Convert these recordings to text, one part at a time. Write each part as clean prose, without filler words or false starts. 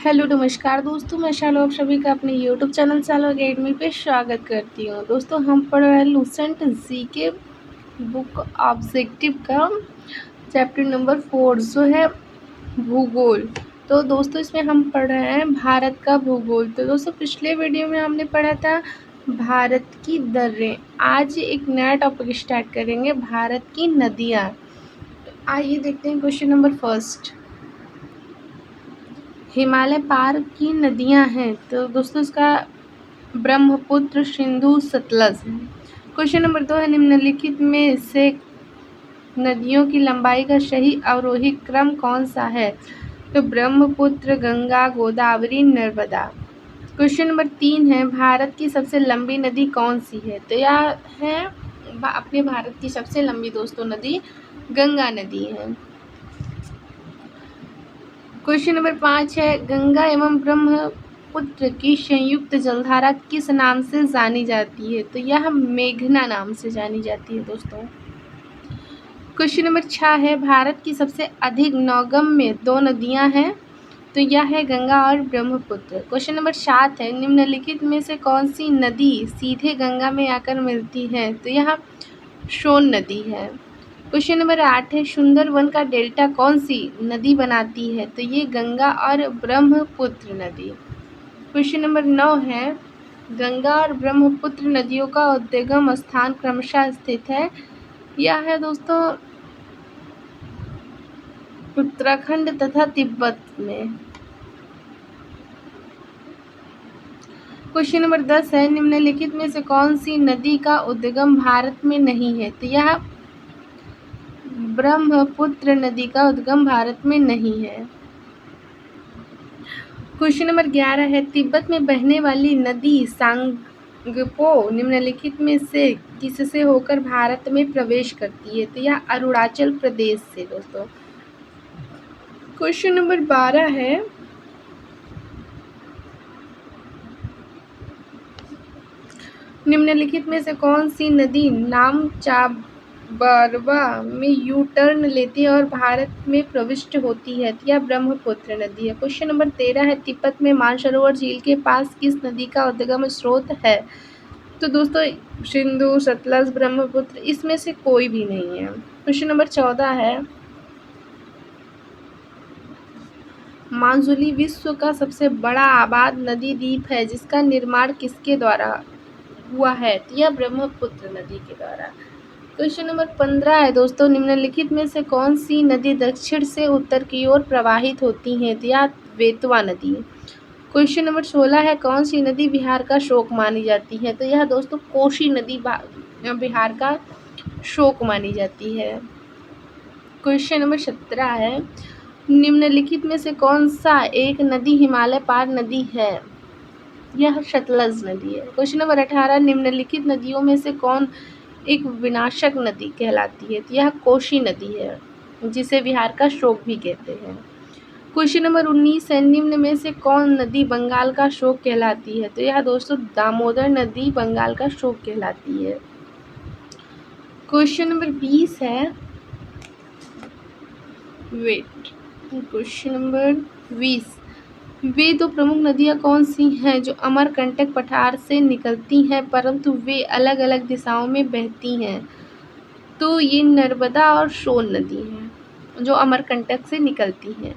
Hello नमस्कार दोस्तों, मैं शालो आप सभी का अपने यूट्यूब चैनल शालो अकेडमी पे स्वागत करती हूँ। दोस्तों हम पढ़ रहे हैं लूसेंट जी के बुक ऑब्जेक्टिव का चैप्टर नंबर 4 जो है भूगोल। तो दोस्तों इसमें हम पढ़ रहे हैं भारत का भूगोल। तो दोस्तों पिछले वीडियो में हमने पढ़ा था भारत की दर्रें। आज एक नया टॉपिक स्टार्ट करेंगे, भारत की नदियाँ। आइए देखते हैं क्वेश्चन नंबर फर्स्ट। हिमालय पार की नदियां हैं, तो दोस्तों इसका ब्रह्मपुत्र, सिंधु, सतलज है। क्वेश्चन नंबर 2 है, निम्नलिखित में से नदियों की लंबाई का सही अवरोही क्रम कौन सा है? तो ब्रह्मपुत्र, गंगा, गोदावरी, नर्मदा। क्वेश्चन नंबर 3 है, भारत की सबसे लंबी नदी कौन सी है? तो यह है अपने भारत की सबसे लंबी दोस्तों नदी गंगा नदी है। क्वेश्चन नंबर 5 है, गंगा एवं ब्रह्मपुत्र की संयुक्त जलधारा किस नाम से जानी जाती है? तो यह मेघना नाम से जानी जाती है दोस्तों। क्वेश्चन नंबर 6 है, भारत की सबसे अधिक नौगम्य 2 नदियां हैं, तो यह है गंगा और ब्रह्मपुत्र। क्वेश्चन नंबर 7 है, निम्नलिखित में से कौन सी नदी सीधे गंगा में आकर मिलती है? तो यह सोन नदी है। क्वेश्चन नंबर 8 है, सुंदरवन का डेल्टा कौन सी नदी बनाती है? तो ये गंगा और ब्रह्मपुत्र नदी। क्वेश्चन नंबर 9 है, गंगा और ब्रह्मपुत्र नदियों का उद्गम स्थान क्रमशः स्थित है। यह है दोस्तों उत्तराखंड तथा तिब्बत में। क्वेश्चन नंबर 10 है, निम्नलिखित में से कौन सी नदी का उद्गम भारत में नहीं है? तो यह ब्रह्मपुत्र नदी का उद्गम भारत में नहीं है। क्वेश्चन नंबर 11 है, तिब्बत में बहने वाली नदी सांगपो निम्नलिखित में से किससे होकर भारत में प्रवेश करती है? तो यह अरुणाचल प्रदेश से दोस्तों। क्वेश्चन नंबर 12 है, निम्नलिखित में से कौन सी नदी नामचाबरवा में यू टर्न लेती है और भारत में प्रविष्ट होती है? तो यह ब्रह्मपुत्र नदी है। क्वेश्चन नंबर 13 है, तिब्बत में मानसरोवर झील के पास किस नदी का उद्गम स्रोत है? तो दोस्तों सिंधु, सतलज, ब्रह्मपुत्र, इसमें से कोई भी नहीं है। क्वेश्चन नंबर 14 है, माजुली विश्व का सबसे बड़ा आबाद नदी द्वीप है, जिसका निर्माण किसके द्वारा हुआ है? तो यह ब्रह्मपुत्र नदी के द्वारा। क्वेश्चन नंबर 15 है दोस्तों, निम्नलिखित में से कौन सी नदी दक्षिण से उत्तर की ओर प्रवाहित होती है? तो यह बेतवा नदी। क्वेश्चन नंबर 16 है, कौन सी नदी बिहार का शोक मानी जाती है? तो यह दोस्तों कोसी नदी बिहार का शोक मानी जाती है। क्वेश्चन नंबर 17 है, निम्नलिखित में से कौन सा एक नदी हिमालय पार नदी है? यह सतलज नदी है। क्वेश्चन नंबर 18, निम्नलिखित नदियों में से कौन एक विनाशक नदी कहलाती है? तो यह कोसी नदी है, जिसे बिहार का शोक भी कहते हैं। क्वेश्चन नंबर 19 है, निम्न में से कौन नदी बंगाल का शोक कहलाती है? तो यह दोस्तों दामोदर नदी बंगाल का शोक कहलाती है। क्वेश्चन नंबर 20 है, क्वेश्चन नंबर 20, वे दो प्रमुख नदियां कौन सी हैं जो अमरकंटक पठार से निकलती हैं परंतु वे अलग अलग दिशाओं में बहती हैं? तो ये नर्मदा और सोन नदी हैं जो अमरकंटक से निकलती हैं।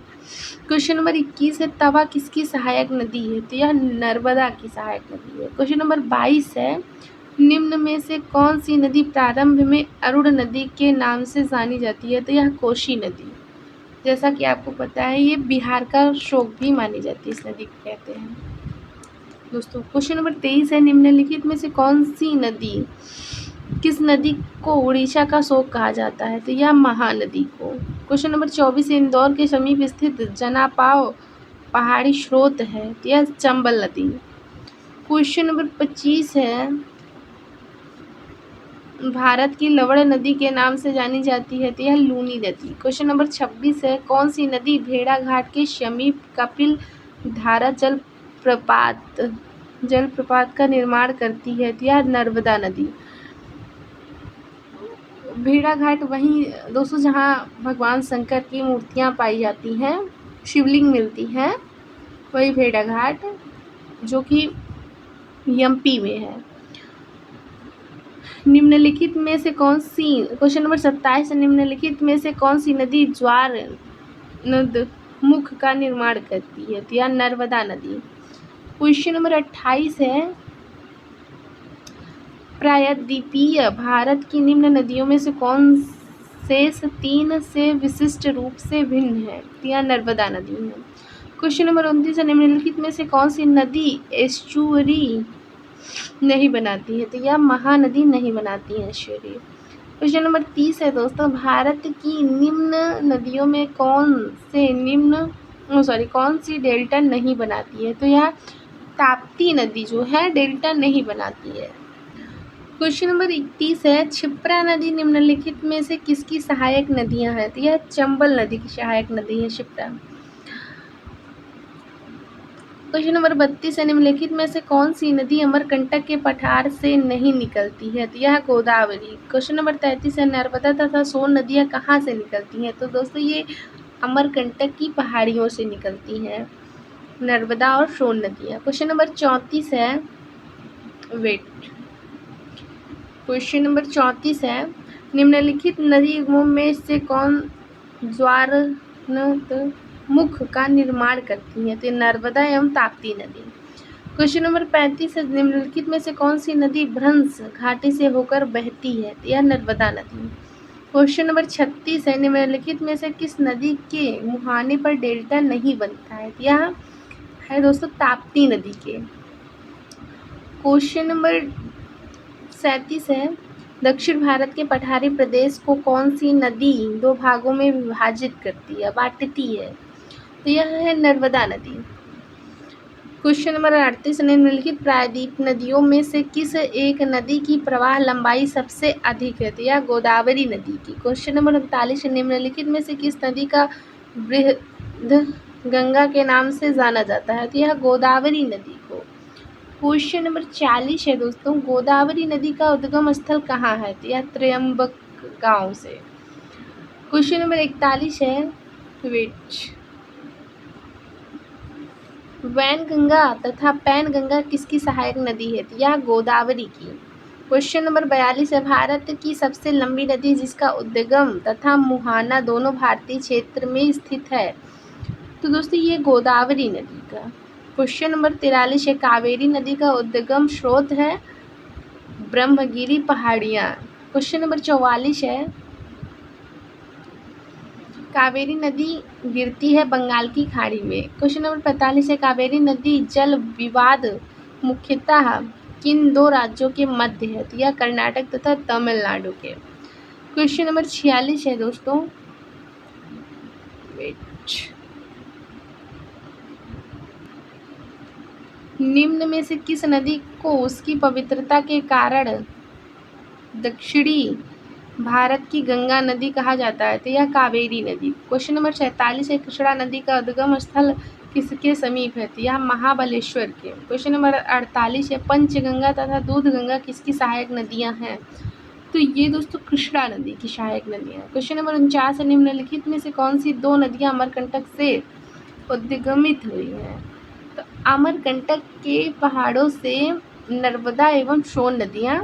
क्वेश्चन नंबर 21 है, तवा किसकी सहायक नदी है? तो यह नर्मदा की सहायक नदी है। क्वेश्चन नंबर 22 है, निम्न में से कौन सी नदी प्रारंभ में अरुण नदी के नाम से जानी जाती है? तो यह कोसी नदी। जैसा कि आपको पता है ये बिहार का शोक भी मानी जाती है, इस नदी को कहते हैं दोस्तों। क्वेश्चन नंबर 23 है, निम्नलिखित में से कौन सी नदी, किस नदी को उड़ीसा का शोक कहा जाता है? तो यह महानदी को। क्वेश्चन नंबर 24 है, इंदौर के समीप स्थित जनापाव पहाड़ी स्रोत है? तो यह चंबल नदी। क्वेश्चन नंबर 25 है, भारत की लवण नदी के नाम से जानी जाती है? तो यह लूनी नदी। क्वेश्चन नंबर 26 है, कौन सी नदी भेड़ाघाट के समीप कपिल धारा जलप्रपात का निर्माण करती है? तो यह नर्मदा नदी। भेड़ाघाट वहीं दोस्तों जहां भगवान शंकर की मूर्तियां पाई जाती हैं, शिवलिंग मिलती हैं। वही भेड़ाघाट जो कि एमपी में है। निम्नलिखित में से कौन सी, क्वेश्चन नंबर 27 है, निम्नलिखित में से कौन सी नदी ज्वार मुख का निर्माण करती है? तो या नर्मदा नदी। क्वेश्चन नंबर 28 है, प्रायद्वीपीय भारत की निम्न नदियों में से कौन शेष 3 से विशिष्ट रूप से भिन्न है? तो या नर्मदा नदी है। क्वेश्चन नंबर 29 है, निम्नलिखित में से कौन सी नदी एस्चुअरी नहीं बनाती है? तो यह महानदी नहीं बनाती है एस्चुअरी। क्वेश्चन नंबर 30 है दोस्तों, भारत की निम्न नदियों में कौन सी डेल्टा नहीं बनाती है? तो यह ताप्ती नदी जो है डेल्टा नहीं बनाती है। क्वेश्चन नंबर 31 है, क्षिप्रा नदी निम्नलिखित में से किसकी सहायक नदियां हैं? तो यह चंबल नदी की सहायक नदी है क्षिप्रा। क्वेश्चन नंबर 32 है, निम्नलिखित में से कौन सी नदी अमरकंटक के पठार से नहीं निकलती है? तो यह गोदावरी। क्वेश्चन नंबर 33 है, नर्मदा तथा सोन नदियां कहाँ से निकलती हैं? तो दोस्तों ये अमरकंटक की पहाड़ियों से निकलती हैं नर्मदा और सोन नदियां। क्वेश्चन नंबर 34 है, क्वेश्चन नंबर 34 है, निम्नलिखित नदीयों में से कौन ज्वार मुख का निर्माण करती है? तो नर्मदा एवं ताप्ती नदी। क्वेश्चन नंबर 35 है, निम्नलिखित में से कौन सी नदी भ्रंश घाटी से होकर बहती है? तो यह नर्मदा नदी। क्वेश्चन नंबर 36 है, निम्नलिखित में से किस नदी के मुहाने पर डेल्टा नहीं बनता है? तो यह है दोस्तों ताप्ती नदी के। क्वेश्चन नंबर 37 है, दक्षिण भारत के पठारी प्रदेश को कौन सी नदी 2 भागों में विभाजित करती है, बांटती है? तो यह है नर्मदा नदी। क्वेश्चन नंबर 38, निम्नलिखित प्रायद्वीप नदियों में से किस एक नदी की प्रवाह लंबाई सबसे अधिक है? तो यह गोदावरी नदी की। क्वेश्चन नंबर 39, निम्नलिखित में से किस नदी का बृहद गंगा के नाम से जाना जाता है? तो यह गोदावरी नदी को। क्वेश्चन नंबर 40 है दोस्तों, गोदावरी नदी का उद्गम स्थल कहाँ है? तो यह त्र्यंबक गांव से। क्वेश्चन नंबर 41 है, वैनगंगा तथा पैनगंगा किसकी सहायक नदी है? तो यह गोदावरी की। क्वेश्चन नंबर 42 है, भारत की सबसे लंबी नदी जिसका उद्गम तथा मुहाना दोनों भारतीय क्षेत्र में स्थित है? तो दोस्तों ये गोदावरी नदी का। क्वेश्चन नंबर 43 है, कावेरी नदी का उद्गम स्रोत है ब्रह्मगिरी पहाड़ियाँ। क्वेश्चन नंबर 44 है, कावेरी नदी गिरती है बंगाल की खाड़ी में। क्वेश्चन नंबर 45 है, कावेरी नदी जल विवाद मुख्यतः किन 2 राज्यों के मध्य है? तो यह कर्नाटक तथा तमिलनाडु के। क्वेश्चन नंबर 46 है दोस्तों, निम्न में से किस नदी को उसकी पवित्रता के कारण दक्षिणी भारत की गंगा नदी कहा जाता है? तो यह कावेरी नदी। क्वेश्चन नंबर 47 है, कृष्णा नदी का उद्गम स्थल किसके समीप है? तो यह महाबलेश्वर के। क्वेश्चन नंबर 48 है, पंचगंगा तथा दूधगंगा किसकी सहायक नदियां हैं? तो ये दोस्तों कृष्णा नदी की सहायक नदियां। क्वेश्चन नंबर 49 है, निम्नलिखित में से कौन सी 2 नदियां अमरकंटक से उद्गमित हुई हैं? तो अमरकंटक के पहाड़ों से नर्मदा एवं सोन नदियां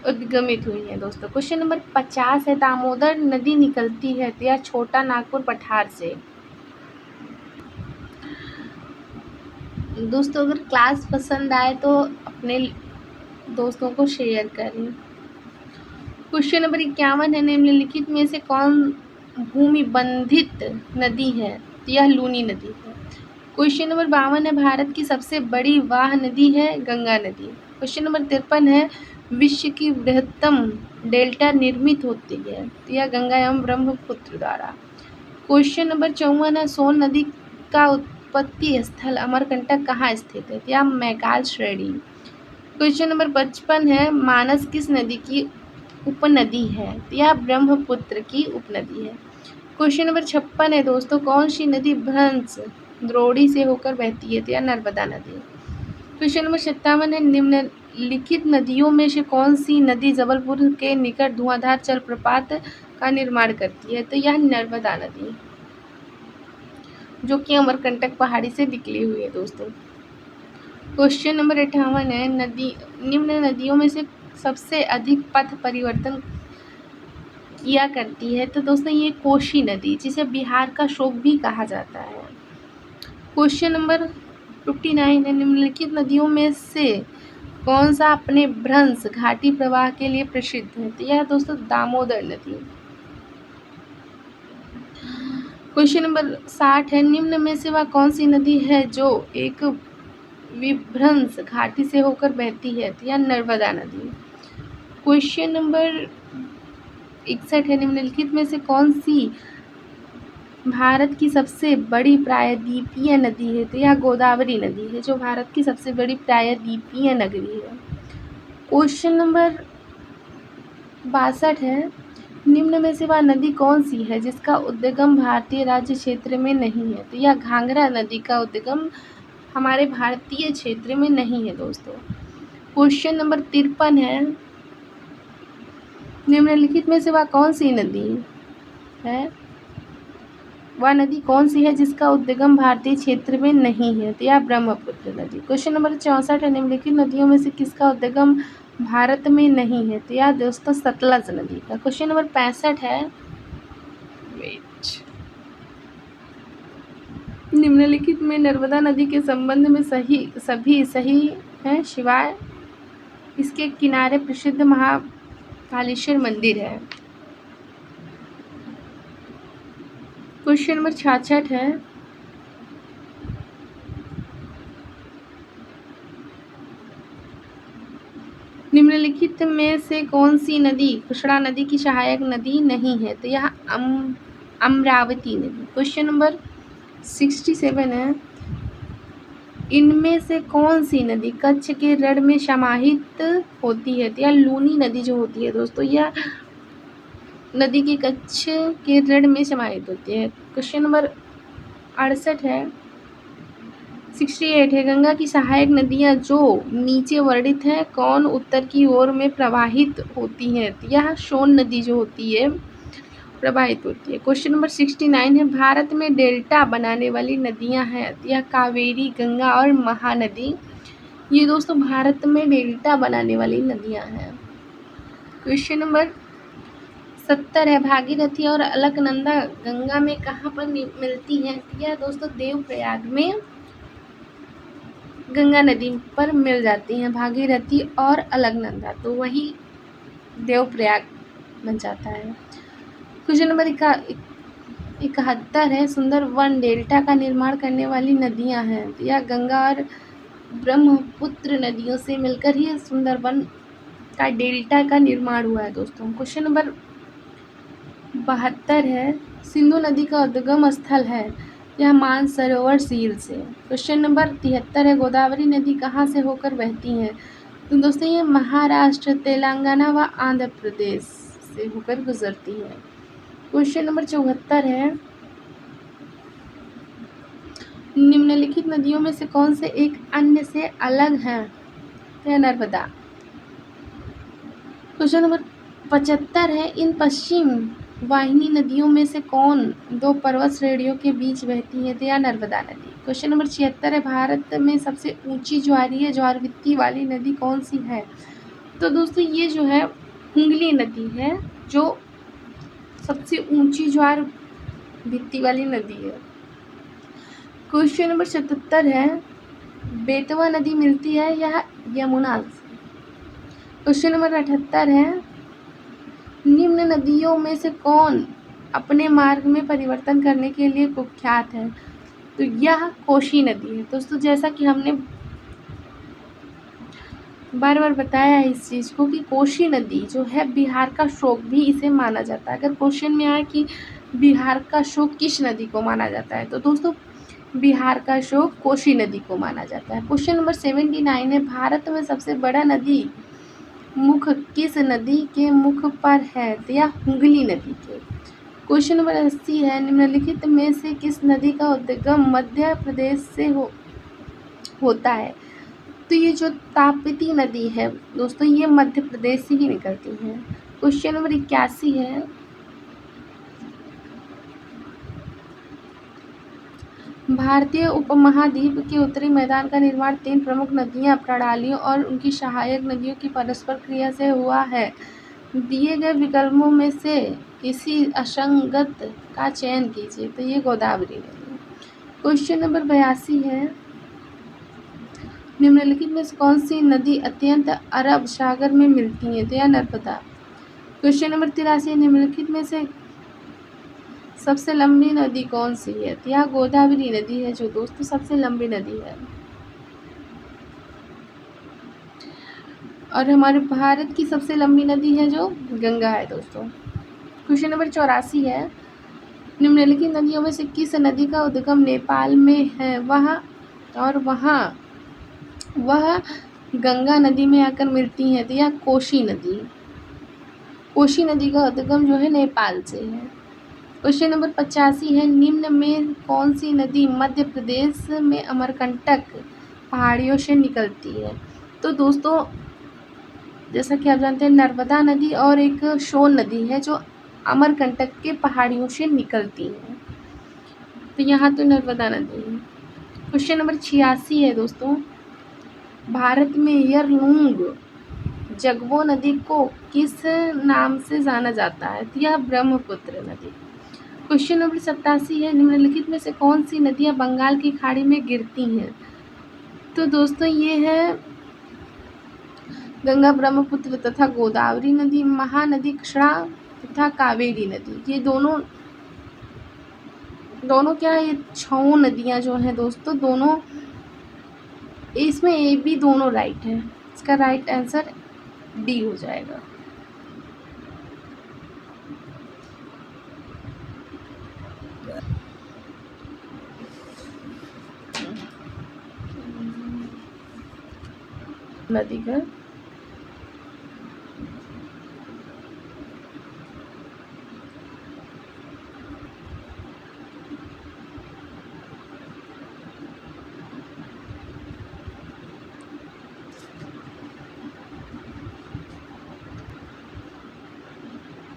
उद्गमित हुई हैं दोस्तों। क्वेश्चन नंबर 50 है, दामोदर नदी निकलती है तो यह छोटा नागपुर पठार से। दोस्तों अगर क्लास पसंद आए तो अपने दोस्तों को शेयर करें। क्वेश्चन नंबर 51 है, निम्नलिखित में से कौन भूमि बंधित नदी है? तो यह लूनी नदी है। क्वेश्चन नंबर 52 है, भारत की सबसे बड़ी वाह नदी है गंगा नदी। क्वेश्चन नंबर 53 है, विश्व की बृहत्तम डेल्टा निर्मित होती है? तो यह गंगा एवं ब्रह्मपुत्र द्वारा। क्वेश्चन नंबर 54 है, सोन नदी का उत्पत्ति स्थल अमरकंटक कहाँ स्थित है? तो यह मैकाल श्रेणी। क्वेश्चन नंबर 55 है, मानस किस नदी की उपनदी है? तो यह ब्रह्मपुत्र की उपनदी है। क्वेश्चन नंबर 56 है दोस्तों, कौन सी नदी भ्रंश द्रोणी से होकर बहती है? तो यह नर्मदा नदी। क्वेश्चन नंबर 57 है, निम्नलिखित नदियों में से कौन सी नदी जबलपुर के निकट धुआंधार जलप्रपात का निर्माण करती है? तो यह नर्मदा नदी। जो कि अमरकंटक पहाड़ी से निकली हुई है दोस्तों। क्वेश्चन नंबर 58 है, निम्न नदियों में से सबसे अधिक पथ परिवर्तन किया करती है। तो दोस्तों ये कोशी नदी, जिसे बिहार का शोक भी कहा जाता है। क्वेश्चन नंबर 59 है, निम्नलिखित नदियों में से कौन सा अपने भ्रंश घाटी प्रवाह के लिए प्रसिद्ध है। तो यह दोस्तों दामोदर नदी। क्वेश्चन नंबर 60 है, निम्न में से वह कौन सी नदी है जो एक विभ्रंश घाटी से होकर बहती है। तो यह नर्मदा नदी। क्वेश्चन नंबर 61 है, निम्नलिखित में से कौन सी भारत की सबसे बड़ी प्रायद्वीपीय नदी है। तो यह गोदावरी नदी है, जो भारत की सबसे बड़ी प्रायद्वीपीय नगरी है। क्वेश्चन नंबर 62 है, निम्न में से वह नदी कौन सी है जिसका उद्गम भारतीय राज्य क्षेत्र में नहीं है। तो यह घाघरा नदी का उद्गम हमारे भारतीय क्षेत्र में नहीं है दोस्तों। क्वेश्चन नंबर 53 है, निम्नलिखित में से वह कौन सी नदी है, वह नदी कौन सी है जिसका उद्गम भारतीय क्षेत्र में नहीं है। तो यह ब्रह्मपुत्र नदी। क्वेश्चन नंबर 64 है, निम्नलिखित नदियों में से किसका उद्गम भारत में नहीं है। तो यह दोस्तों सतलज नदी का। क्वेश्चन नंबर 65 है, निम्नलिखित में नर्मदा नदी के संबंध में सभी सही हैं शिवाय इसके किनारे प्रसिद्ध महाकालेश्वर मंदिर है। क्वेश्चन नंबर 66 है, निम्नलिखित में से कौन सी नदी कृष्णा नदी की सहायक नदी नहीं है। तो यह अमरावती नदी। क्वेश्चन नंबर 67 है, इनमें से कौन सी नदी कच्छ के रण में समाहित होती है। तो यह लूनी नदी जो होती है दोस्तों, यह नदी की कच्छ के रण में समाहित होती है। क्वेश्चन नंबर 68 है, 68 है, गंगा की सहायक नदियां जो नीचे वर्णित है कौन उत्तर की ओर में प्रवाहित होती हैं। यह सोन नदी जो होती है प्रवाहित होती है। क्वेश्चन नंबर 69 है, भारत में डेल्टा बनाने वाली नदियां हैं। यह कावेरी, गंगा और महानदी। ये दोस्तों भारत में डेल्टा बनाने वाली नदियां हैं। क्वेश्चन नंबर 70 है, भागीरथी और अलकनंदा गंगा में कहाँ पर मिलती हैं। यह दोस्तों देवप्रयाग में गंगा नदी पर मिल जाती हैं भागीरथी और अलकनंदा, तो वही देवप्रयाग बन जाता है। क्वेश्चन नंबर 71 है, सुंदरवन डेल्टा का निर्माण करने वाली नदियां हैं। यह गंगा और ब्रह्मपुत्र नदियों से मिलकर ही सुंदरवन का डेल्टा का निर्माण हुआ है दोस्तों। क्वेश्चन नंबर 72 है, सिंधु नदी का उद्गम स्थल है। यह मानसरोवर झील से। क्वेश्चन नंबर 73 है, गोदावरी नदी कहाँ से होकर बहती है। तो दोस्तों ये महाराष्ट्र, तेलंगाना व आंध्र प्रदेश से होकर गुजरती है। क्वेश्चन नंबर 74 है, निम्नलिखित नदियों में से कौन से एक अन्य से अलग है। यह नर्मदा। क्वेश्चन नंबर 75 है, इन पश्चिम वाहिनी नदियों में से कौन दो पर्वत श्रेणियों के बीच बहती है। तो यह नर्मदा नदी। क्वेश्चन नंबर 76 है, भारत में सबसे ऊंची ज्वारवित्ती वाली नदी कौन सी है। तो दोस्तों ये जो है हुगली नदी है, जो सबसे ऊंची ज्वारवित्ती वाली नदी है। क्वेश्चन नंबर 77 है, बेतवा नदी मिलती है यह यमुना से। क्वेश्चन नंबर 78 है, निम्न नदियों में से कौन अपने मार्ग में परिवर्तन करने के लिए कुख्यात है। तो यह कोशी नदी है दोस्तों। जैसा कि हमने बार बार बताया है इस चीज़ को कि कोशी नदी जो है बिहार का शोक भी इसे माना जाता है। अगर क्वेश्चन में आए कि बिहार का शोक किस नदी को माना जाता है, तो दोस्तों बिहार का शोक कोशी नदी को माना जाता है। क्वेश्चन नंबर 79 है, भारत में सबसे बड़ा नदी मुख किस नदी के मुख पर है। तो यह हुगली नदी के। क्वेश्चन नंबर 80 है, निम्नलिखित में से किस नदी का उद्गम मध्य प्रदेश से होता है। तो ये जो ताप्ती नदी है दोस्तों, ये मध्य प्रदेश से ही निकलती है। क्वेश्चन नंबर 81 है, भारतीय उपमहाद्वीप के उत्तरी मैदान का निर्माण 3 प्रमुख नदियाँ, प्रणालियों और उनकी सहायक नदियों की परस्पर क्रिया से हुआ है। दिए गए विकल्पों में से किसी असंगत का चयन कीजिए। तो ये गोदावरी नदी। क्वेश्चन नंबर 82 है, निम्नलिखित में से कौन सी नदी अत्यंत अरब सागर में मिलती है? तो यह नर्मदा। क्वेश्चन नंबर 83, निम्नलिखित में से सबसे लंबी नदी कौन सी है? तो यह गोदावरी नदी है जो दोस्तों सबसे लंबी नदी है। और हमारे भारत की सबसे लंबी नदी है जो गंगा है दोस्तों। क्वेश्चन नंबर 84 है, निम्नलिखित नदियों में से किस नदी का उद्गम नेपाल में है? वह गंगा नदी में आकर मिलती है। तो यह कोशी नदी का उद्गम जो है नेपाल से है। क्वेश्चन नंबर 85 है, निम्न में कौन सी नदी मध्य प्रदेश में अमरकंटक पहाड़ियों से निकलती है? तो दोस्तों जैसा कि आप जानते हैं, नर्मदा नदी और एक सोन नदी है जो अमरकंटक के पहाड़ियों से निकलती है। तो यहाँ तो नर्मदा नदी है। क्वेश्चन नंबर 86 है दोस्तों, भारत में यरलुंग जगवो नदी को किस नाम से जाना जाता है? तो यह ब्रह्मपुत्र नदी। क्वेश्चन नंबर 87 है, निम्नलिखित में से कौन सी नदियाँ बंगाल की खाड़ी में गिरती हैं? तो दोस्तों ये है गंगा, ब्रह्मपुत्र तथा गोदावरी नदी, महानदी कृष्णा तथा कावेरी नदी। ये दोनों क्या है? ये 6 नदियाँ जो हैं दोस्तों, दोनों इसमें ए बी दोनों राइट है। इसका राइट आंसर डी हो जाएगा। नदी का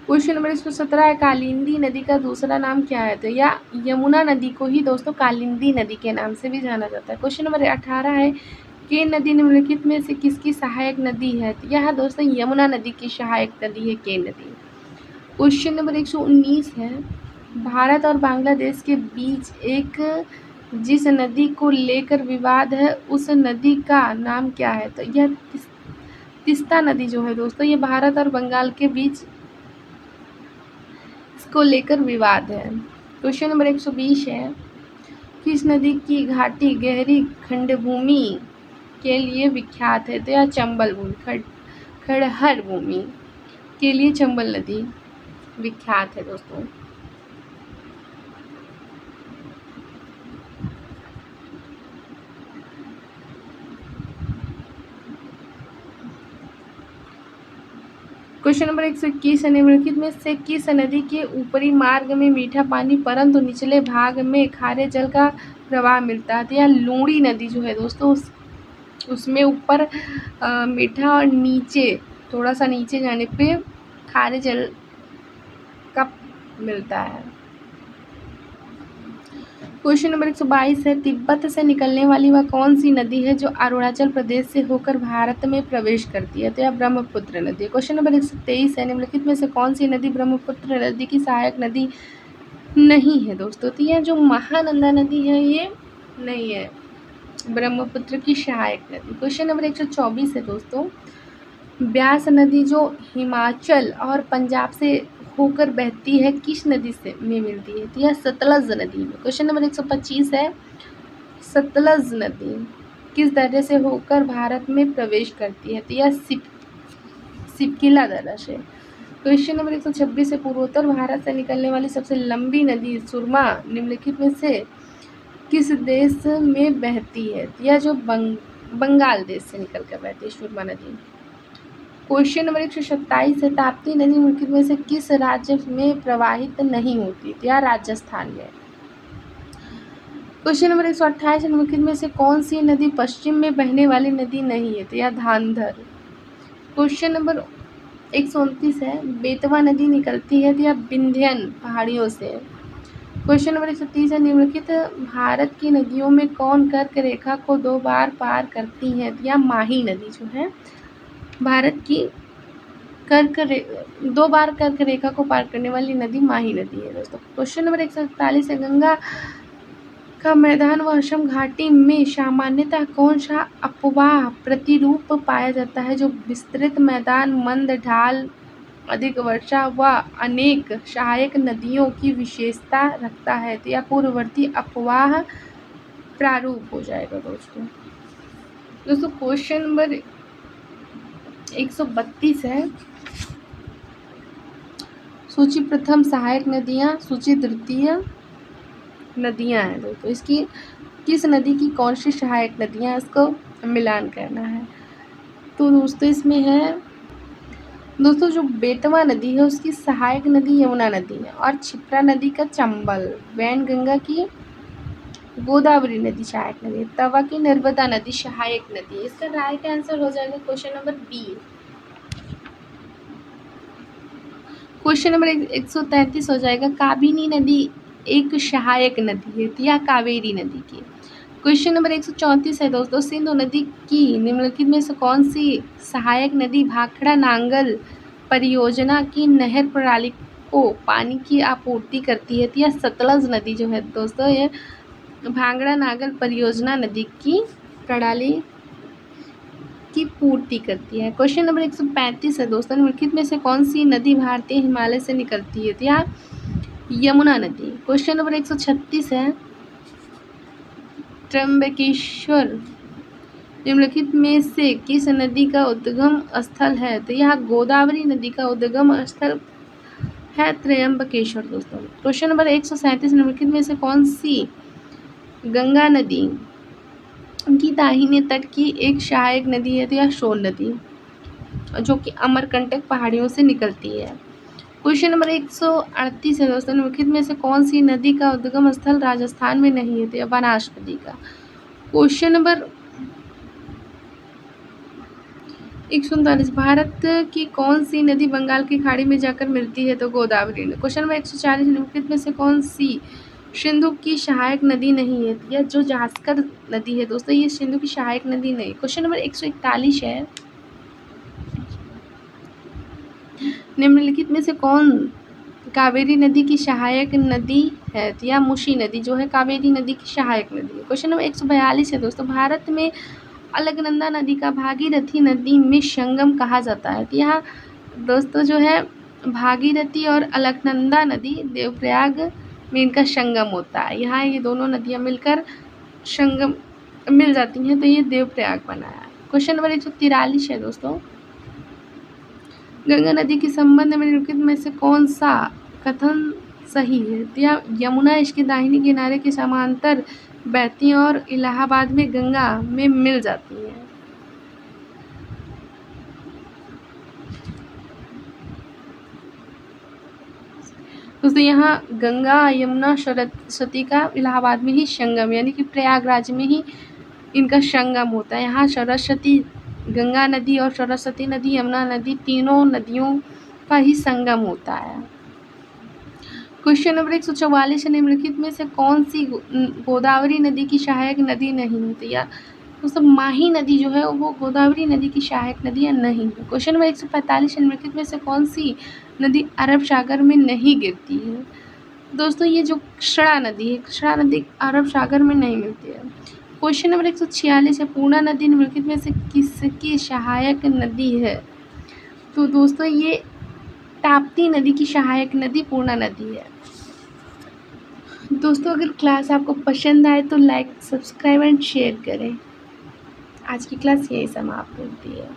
क्वेश्चन नंबर 117 है, कालिंदी नदी का दूसरा नाम क्या है? तो या यमुना नदी को ही दोस्तों कालिंदी नदी के नाम से भी जाना जाता है। क्वेश्चन नंबर 18 है, केन नदी निम्नलिखित में से किसकी सहायक नदी है? तो यह दोस्तों यमुना नदी की सहायक नदी है केन नदी। क्वेश्चन नंबर 119 है, भारत और बांग्लादेश के बीच एक जिस नदी को लेकर विवाद है उस नदी का नाम क्या है? तो यह तिस्ता नदी जो है दोस्तों, ये भारत और बंगाल के बीच इसको लेकर विवाद है। क्वेश्चन नंबर 120 है, किस नदी की घाटी गहरी खंडभूमि के लिए विख्यात है? तो यह चंबल भूमि, खड़हर भूमि के लिए चंबल नदी विख्यात है दोस्तों। क्वेश्चन नंबर 121 है, निम्नलिखित में से किस नदी के ऊपरी मार्ग में मीठा पानी परंतु निचले भाग में खारे जल का प्रवाह मिलता है? तो यह लूणी नदी जो है दोस्तों, उसमें ऊपर मीठा और नीचे थोड़ा सा नीचे जाने पे खारे जल का मिलता है। क्वेश्चन नंबर 122 है, तिब्बत से निकलने वाली वह कौन सी नदी है जो अरुणाचल प्रदेश से होकर भारत में प्रवेश करती है? तो यह ब्रह्मपुत्र नदी। क्वेश्चन नंबर 123 है, निम्नलिखित में से कौन सी नदी ब्रह्मपुत्र नदी की सहायक नदी नहीं है दोस्तों? तो यह जो महानंदा नदी है ये नहीं है ब्रह्मपुत्र की सहायक नदी। क्वेश्चन नंबर 124 है दोस्तों, ब्यास नदी जो हिमाचल और पंजाब से होकर बहती है किस नदी से में मिलती है? तो यह सतलज नदी में। क्वेश्चन नंबर 125 है, सतलज नदी किस दर्रे से होकर भारत में प्रवेश करती है? तो यह सिपकिला दर्रा से। क्वेश्चन नंबर 126 है, पूर्वोत्तर भारत से निकलने वाली सबसे लंबी नदी सुरमा निम्नलिखित में से किस देश में बहती है? यह जो बंगाल देश से निकल कर बहती है सुरमा नदी। क्वेश्चन नंबर 127 है, ताप्ती नदी निम्नलिखित में से किस राज्य में प्रवाहित नहीं होती? तो यह राजस्थान में। क्वेश्चन नंबर 128 है, निम्नलिखित में से कौन सी नदी पश्चिम में बहने वाली नदी नहीं है? तो यह धांधर। क्वेश्चन नंबर 129 है, बेतवा नदी निकलती है तो यह विंध्यन पहाड़ियों से। क्वेश्चन नंबर 130 है, निम्नलिखित भारत की नदियों में कौन कर्क रेखा को 2 बार पार करती है? तो यहाँ माही नदी जो है भारत की 2 बार कर्क रेखा को पार करने वाली नदी माही नदी है दोस्तों। क्वेश्चन नंबर 141 है, गंगा का मैदान व अक्षम घाटी में सामान्यतः कौन सा अपवाह प्रतिरूप पाया जाता है जो विस्तृत मैदान, मंद ढाल, अधिक वर्षा व अनेक सहायक नदियों की विशेषता रखता है? तो यह पूर्ववर्ती अपवाह प्रारूप हो जाएगा दोस्तों। क्वेश्चन नंबर 132 है, सूची प्रथम सहायक नदियाँ, सूची द्वितीय नदियाँ हैं दोस्तों। इसकी किस नदी की कौन सी सहायक नदियाँ, इसको मिलान करना है। तो दोस्तों इसमें है दोस्तों जो बेतवा नदी है उसकी सहायक नदी यमुना नदी है, और क्षिप्रा नदी का चंबल, वैनगंगा की गोदावरी नदी सहायक नदी, तवा की नर्मदा नदी सहायक नदी। इसका राइट आंसर हो जाएगा question number B. Question number 133 हो जाएगा, काबिनी नदी एक सहायक नदी है, तो यह कावेरी नदी की। क्वेश्चन नंबर 134 है दोस्तों, सिंधु नदी की निम्नलिखित में से कौन सी सहायक नदी भाखड़ा नांगल परियोजना की नहर प्रणाली को पानी की आपूर्ति करती है? तो यह सतलज नदी जो है दोस्तों, ये भांगड़ा नांगल परियोजना नदी की प्रणाली की पूर्ति करती है। क्वेश्चन नंबर 135 है दोस्तों, निम्नलिखित में से कौन सी नदी भारतीय हिमालय से निकलती है? तो यह यमुना नदी। क्वेश्चन नंबर 136 है, त्र्यंबकेश्वर निम्नलिखित में से किस नदी का उद्गम स्थल है? तो यह गोदावरी नदी का उद्गम स्थल है त्र्यंबकेश्वर दोस्तों। क्वेश्चन नंबर 137, निम्नलिखित में से कौन सी गंगा नदी की दाहिने तट की एक सहायक नदी है? तो यह सोन नदी, जो कि अमरकंटक पहाड़ियों से निकलती है। क्वेश्चन नंबर 138 है दोस्तों, निम्नलिखित में से कौन सी नदी का उद्गम स्थल राजस्थान में नहीं है? तो यह बनास नदी का। क्वेश्चन नंबर 139, भारत की कौन सी नदी बंगाल की खाड़ी में जाकर मिलती है? तो गोदावरी नदी। क्वेश्चन नंबर 140, निम्नलिखित में से कौन सी सिंधु की सहायक नदी नहीं है? यह जो जास्कर नदी है दोस्तों, ये सिंधु की सहायक नदी नहीं। क्वेश्चन नंबर 141 है, निम्नलिखित में से कौन कावेरी नदी की सहायक नदी है? तो यह मूसी नदी जो है कावेरी नदी की सहायक नदी है। क्वेश्चन नंबर 142 है दोस्तों, भारत में अलकनंदा नदी का भागीरथी नदी में संगम कहा जाता है? तो यहाँ दोस्तों जो है भागीरथी और अलकनंदा नदी देवप्रयाग में इनका संगम होता है। यहाँ ये दोनों नदियाँ मिलकर संगम मिल जाती हैं, तो ये देवप्रयाग बना है। क्वेश्चन नंबर 143 है दोस्तों, गंगा नदी के संबंध में निम्नलिखित में से कौन सा कथन सही है? तो यह यमुना इसके दाहिने किनारे के समांतर बहती है और इलाहाबाद में गंगा में मिल जाती है। दोस्तों यहाँ गंगा यमुना सरस्वती का इलाहाबाद में ही संगम, यानी कि प्रयागराज में ही इनका संगम होता है। यहाँ सरस्वती गंगा नदी और सरस्वती नदी यमुना नदी तीनों नदियों का ही संगम होता है। क्वेश्चन नंबर 144, निम्नलिखित में से कौन सी गोदावरी नदी की सहायक नदी नहीं होती? या दोस्तों माही नदी जो है वो गोदावरी नदी की सहायक नदी या नहीं है। क्वेश्चन नंबर 145, निम्नलिखित में से कौन सी नदी अरब सागर में नहीं गिरती है? दोस्तों ये जो क्षणा नदी है, क्षणा नदी अरब सागर में नहीं मिलती है। क्वेश्चन नंबर 146 है, पूर्णा नदी निम्नलिखित में से किसकी सहायक नदी है? तो दोस्तों ये ताप्ती नदी की सहायक नदी पूर्णा नदी है। दोस्तों अगर क्लास आपको पसंद आए तो लाइक, सब्सक्राइब एंड शेयर करें। आज की क्लास यही समाप्त होती है।